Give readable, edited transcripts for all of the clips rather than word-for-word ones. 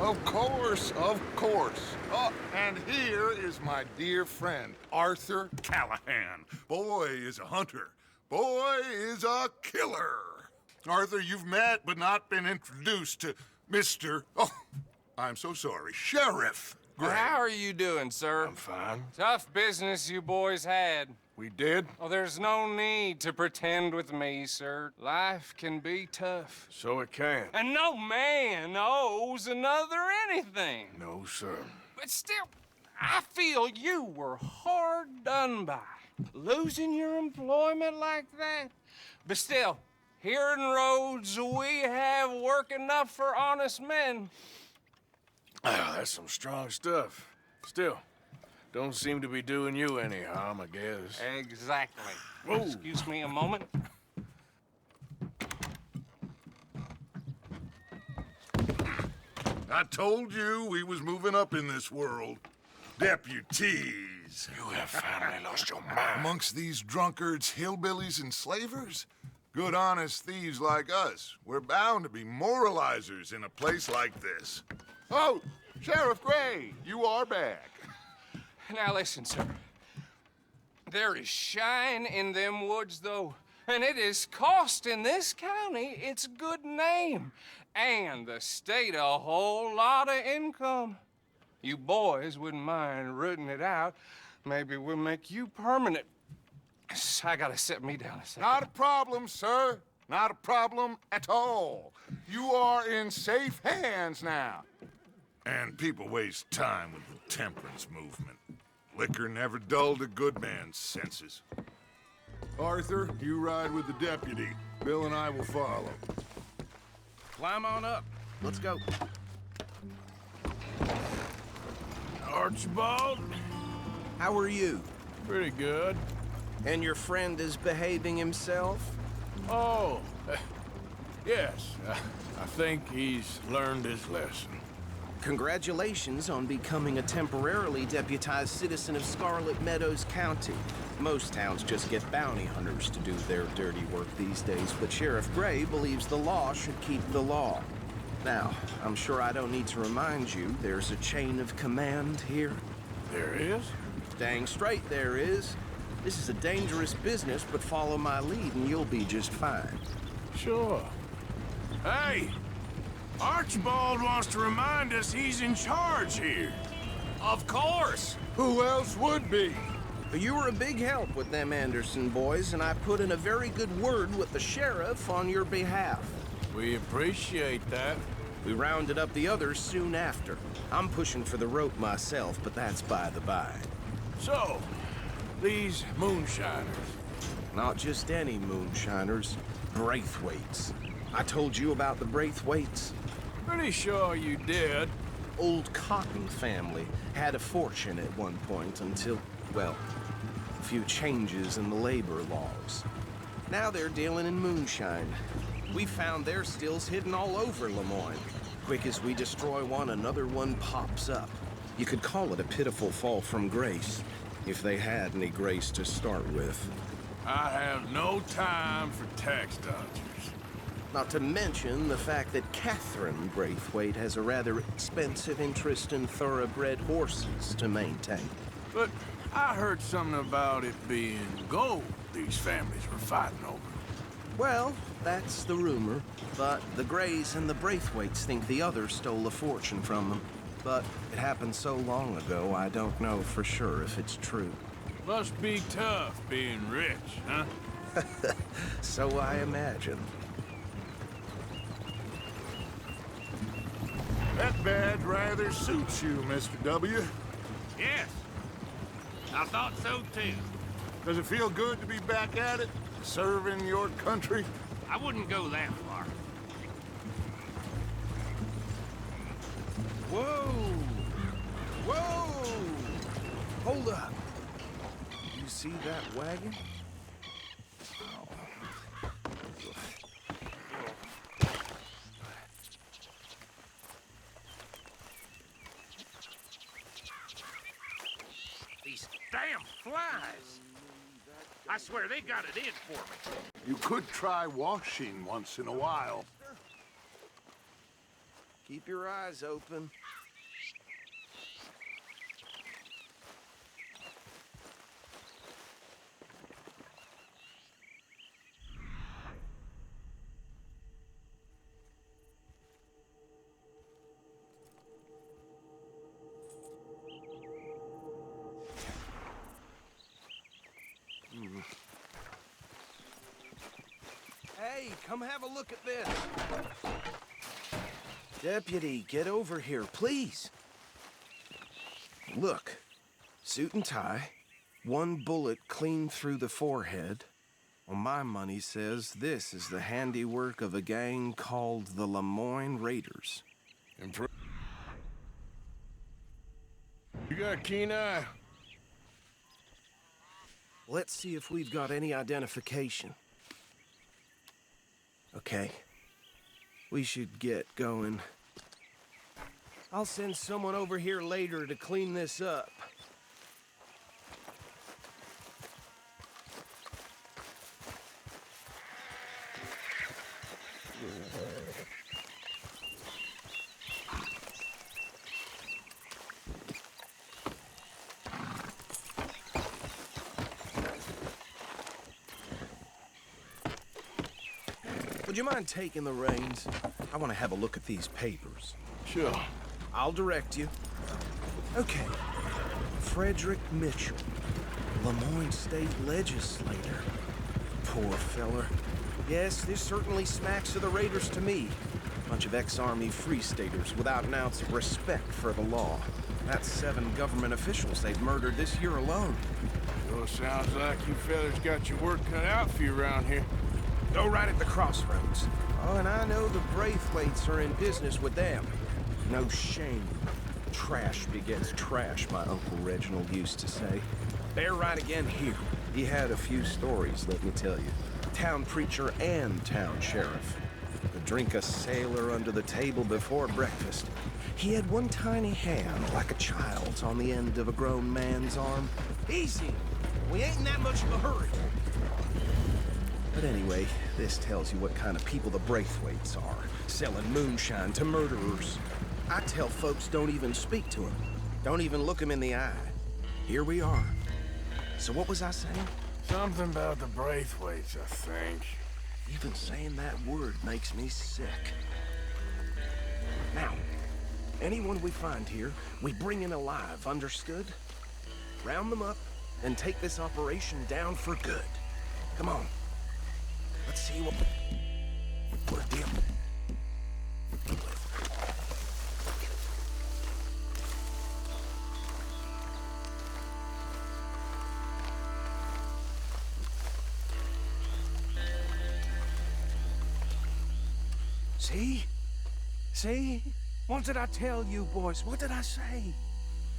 Of course, of course. Oh, and here is my dear friend, Arthur Callahan. Boy is a hunter. Boy is a killer. Arthur, you've met but not been introduced to Mr. Oh, I'm so sorry, Sheriff Gray. How are you doing, sir? I'm fine. Tough business you boys had. We did? Oh, there's no need to pretend with me, sir. Life can be tough. So it can. And no man owes another anything. No, sir. But still, I feel you were hard done by. Losing your employment like that. But still, here in Rhodes, we have work enough for honest men. Oh, that's some strong stuff. Still, don't seem to be doing you any harm, I guess. Exactly. Whoa. Excuse me a moment. I told you we was moving up in this world. Deputies. You have finally lost your mind. Amongst these drunkards, hillbillies, and slavers? Good, honest thieves like us. We're bound to be moralizers in a place like this. Oh, Sheriff Gray, you are back. Now listen, sir. There is shine in them woods, though, and it is costing this county its good name and the state a whole lot of income. You boys wouldn't mind rooting it out. Maybe we'll make you permanent. I gotta sit me down a second. Not a problem, sir. Not a problem at all. You are in safe hands now. And people waste time with the temperance movement. Liquor never dulled a good man's senses. Arthur, you ride with the deputy. Bill and I will follow. Climb on up. Let's go. Archibald? How are you? Pretty good. And your friend is behaving himself? Oh, yes. I think he's learned his lesson. Congratulations on becoming a temporarily deputized citizen of Scarlet Meadows County. Most towns just get bounty hunters to do their dirty work these days, but Sheriff Gray believes the law should keep the law. Now, I'm sure I don't need to remind you, there's a chain of command here. There is? Dang straight there is. This is a dangerous business, but follow my lead and you'll be just fine. Sure. Hey! Archibald wants to remind us he's in charge here. Of course! Who else would be? You were a big help with them Anderson boys, and I put in a very good word with the sheriff on your behalf. We appreciate that. We rounded up the others soon after. I'm pushing for the rope myself, but that's by the by. So, these moonshiners. Not just any moonshiners, Braithwaites. I told you about the Braithwaites? Pretty sure you did. Old Cotton family had a fortune at one point until, well, a few changes in the labor laws. Now they're dealing in moonshine. We found their stills hidden all over Lemoyne. Quick as we destroy one, another one pops up. You could call it a pitiful fall from grace, if they had any grace to start with. I have no time for tax dodgers. Not to mention the fact that Catherine Braithwaite has a rather expensive interest in thoroughbred horses to maintain. But I heard something about it being gold these families were fighting over. Well, that's the rumor, but the Grays and the Braithwaites think the others stole a fortune from them. But it happened so long ago, I don't know for sure if it's true. Must be tough being rich, huh? So I imagine. That badge rather suits you, Mr. W. Yes. I thought so too. Does it feel good to be back at it? Serving your country? I wouldn't go that far. Whoa! Whoa! Hold up. You see that wagon? These damn flies. I swear they got it in for me. You could try washing once in a while. Keep your eyes open. Hey, come have a look at this. Deputy, get over here, please. Look, suit and tie, one bullet clean through the forehead. Well, my money says this is the handiwork of a gang called the Lemoyne Raiders. You got a keen eye. Let's see if we've got any identification. Okay. We should get going. I'll send someone over here later to clean this up. Would you mind taking the reins? I want to have a look at these papers. Sure. I'll direct you. Okay. Frederick Mitchell, Lemoyne State Legislator. Poor feller. Yes, this certainly smacks of the Raiders to me. Bunch of ex-Army Free Staters without an ounce of respect for the law. That's 7 government officials they've murdered this year alone. Sure sounds like you fellas got your work cut out for you around here. Go right at the crossroads. Oh, and I know the Braithwaites are in business with them. No shame. Trash begets trash, my Uncle Reginald used to say. They're right again here. He had a few stories, let me tell you. Town preacher and town sheriff. Could drink a sailor under the table before breakfast. He had one tiny hand, like a child's, on the end of a grown man's arm. Easy! We ain't in that much of a hurry. But anyway, this tells you what kind of people the Braithwaites are, selling moonshine to murderers. I tell folks don't even speak to them. Don't even look them in the eye. Here we are. So what was I saying? Something about the Braithwaites, I think. Even saying that word makes me sick. Now, anyone we find here, we bring in alive, understood? Round them up and take this operation down for good. Come on. Let's see what we're dealing with. See? See? What did I tell you, boys? What did I say?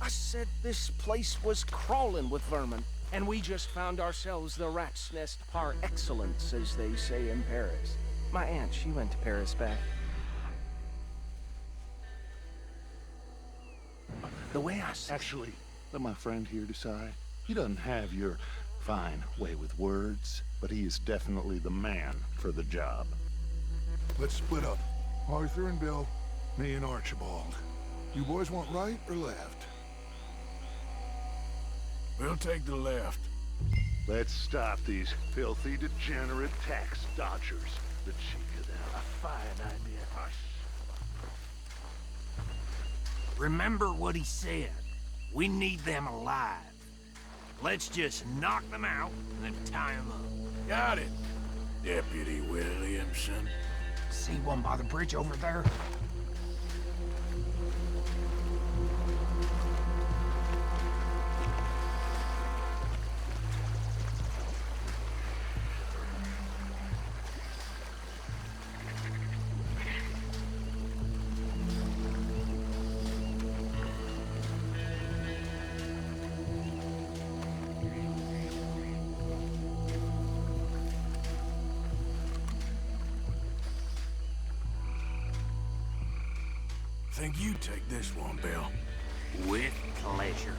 I said this place was crawling with vermin. And we just found ourselves the rat's nest par excellence, as they say in Paris. My aunt, she went to Paris back. The way I said... Actually, let my friend here decide. He doesn't have your fine way with words, but he is definitely the man for the job. Let's split up. Arthur and Bill, me and Archibald. You boys want right or left? We'll take the left. Let's stop these filthy, degenerate tax dodgers. The cheek of them. A fine idea. Remember what he said. We need them alive. Let's just knock them out and then tie them up. Got it, Deputy Williamson. See one by the bridge over there? Think you take this one, Bill. With pleasure.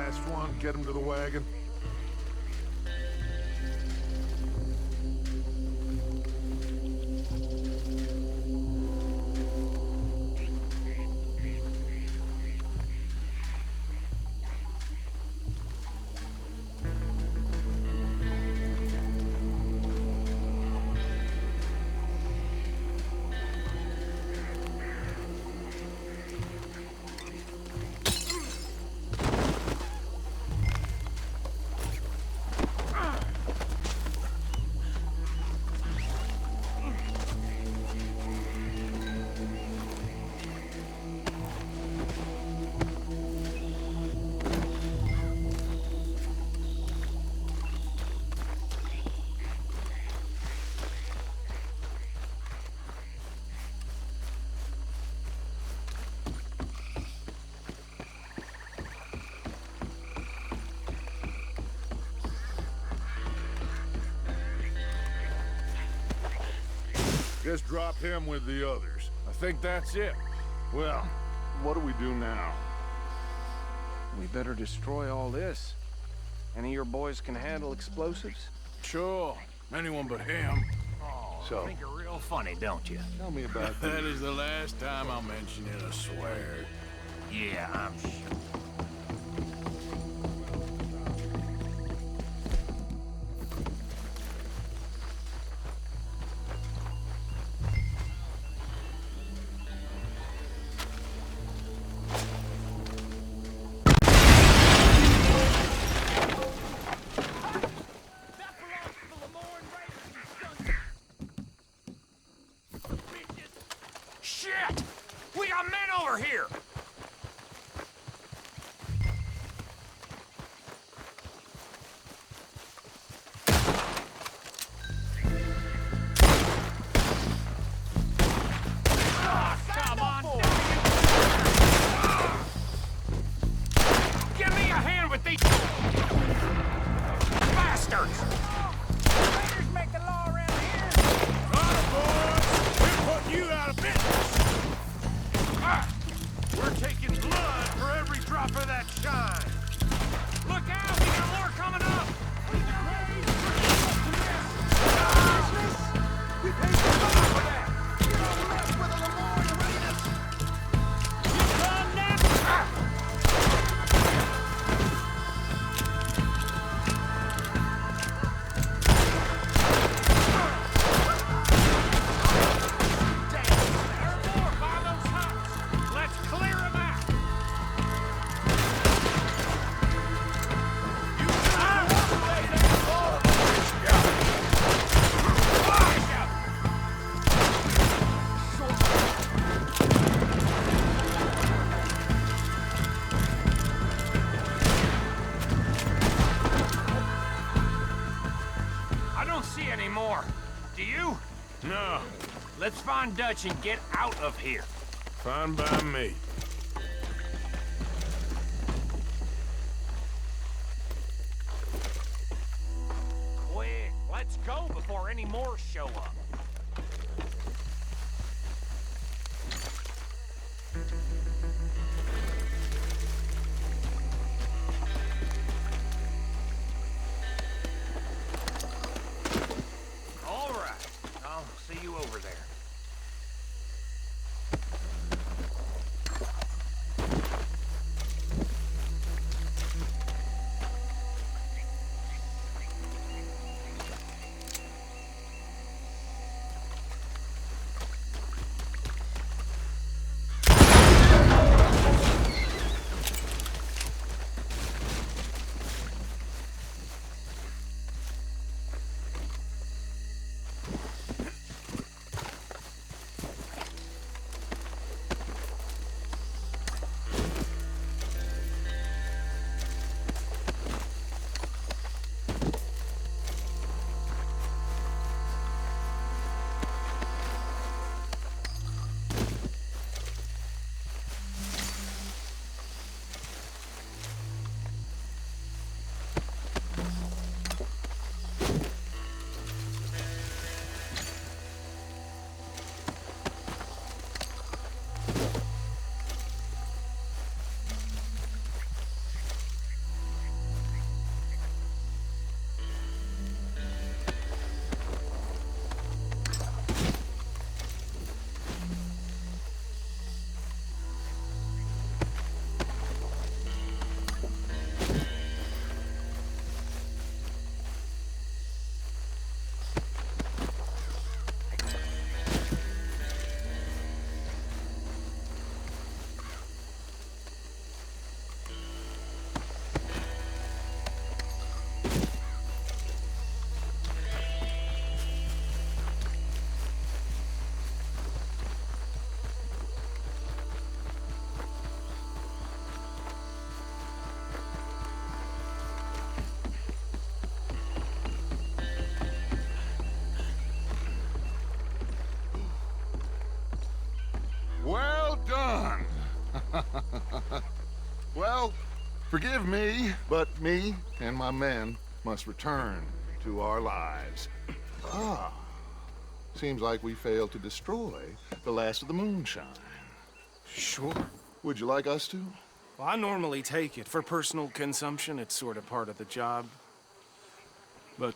last one. Get him to the wagon. Just drop him with the others. I think that's it. Well, what do we do now? We better destroy all this. Any of your boys can handle explosives? Sure. Anyone but him. So, Think you're real funny, don't you? tell me about That is the last time I'll mention it, I swear. Yeah, I'm sure. Shit! We got men over here! Come on! Give me a hand with these bastards! Raiders make the law around here! Boys, we're putting you out of business. We're taking blood for every drop of that shine. Look out! We got more coming up! We paid the money for that! You don't mess with the Lemoyne Raiders! You come now! There are more by those huts! Let's clear them out! I don't see any more. Do you? No, Let's find Dutch and get out of here. fine by me. Quick, let's go before any more show up. All right, I'll see you over there. Well, forgive me, but me and my men must return to our lives. Ah, seems like we failed to destroy the last of the moonshine. Sure. Would you like us to? Well, I normally take it. For personal consumption, it's sort of part of the job. But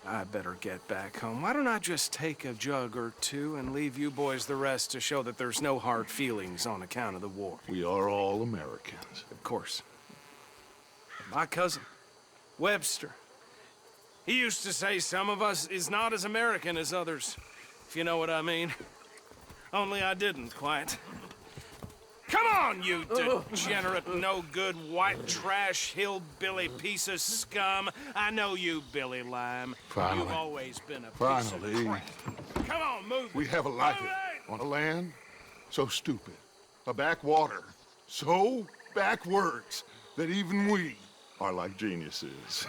I better get back home. Why don't I just take a jug or two and leave you boys the rest to show that there's no hard feelings on account of the war? We are all Americans. Of course. My cousin, Webster, he used to say some of us is not as American as others, if you know what I mean. Only I didn't quite. Come on, you degenerate, no-good, white trash, hillbilly piece of scum. I know you, Billy Lime. Finally. You've always been a piece Finally. of crap. Come on, move We it. have a life Move it! on a land so stupid, a backwater so backwards that even we are like geniuses.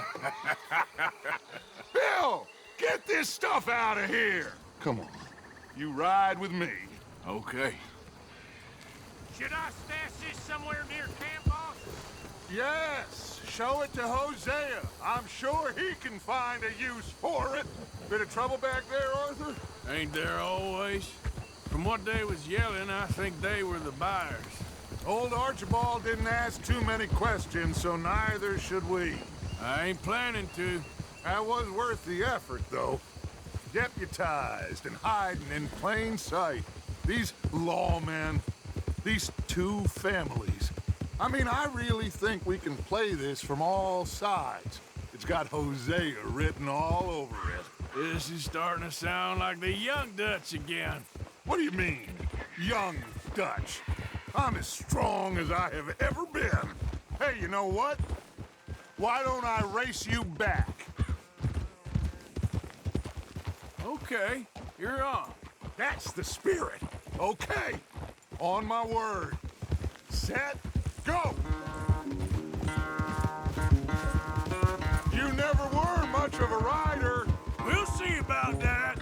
Bill, get this stuff out of here. Come on, you ride with me. Okay. Should I stash this somewhere near camp, boss? Yes, show it to Hosea. I'm sure he can find a use for it. Bit of trouble back there, Arthur? Ain't there always? From what they was yelling, I think they were the buyers. Old Archibald didn't ask too many questions, so neither should we. I ain't planning to. That was worth the effort, though. Deputized and hiding in plain sight. These lawmen, these two families. I mean, I really think we can play this from all sides. It's got Hosea written all over it. This is starting to sound like the Young Dutch again. What do you mean, young Dutch? I'm as strong as I have ever been. Hey, you know what? Why don't I race you back? Okay, you're on. That's the spirit. Okay, on my word. Set, go! You never were much of a rider. We'll see about that.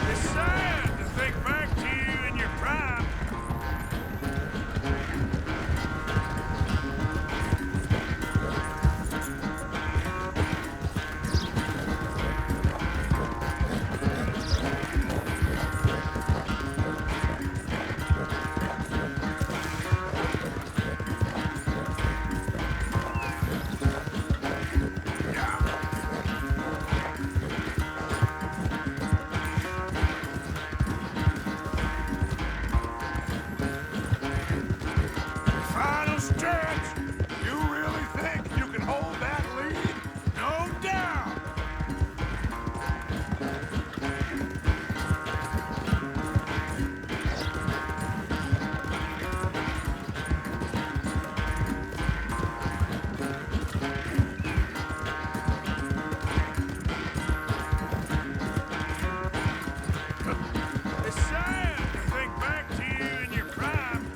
It's sad to think back to you in your prime. Final stretch. You really think you can hold that lead? No doubt. It's sad to think back to you in your prime.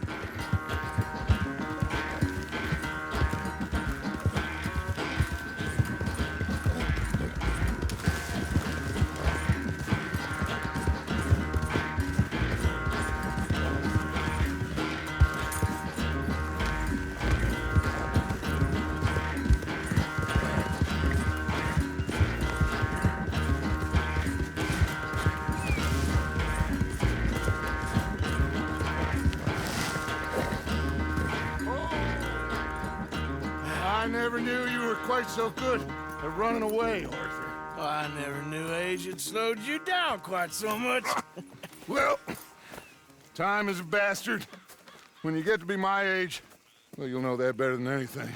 I never knew you were quite so good at running away, Arthur. Oh, I never knew age had slowed you down quite so much. Well, time is a bastard. When you get to be my age, well, you'll know that better than anything.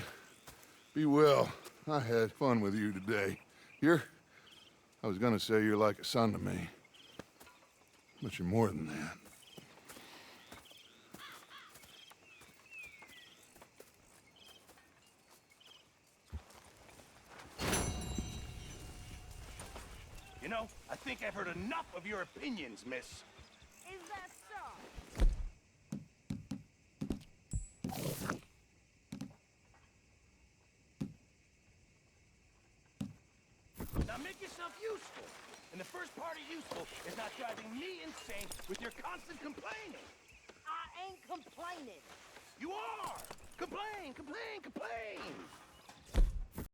Be well. I had fun with you today. I was gonna say you're like a son to me. But you're more than that. You know, I think I've heard enough of your opinions, miss. Is that so? Now make yourself useful. And the first part of useful is not driving me insane with your constant complaining. I ain't complaining. You are! Complain, complain, complain!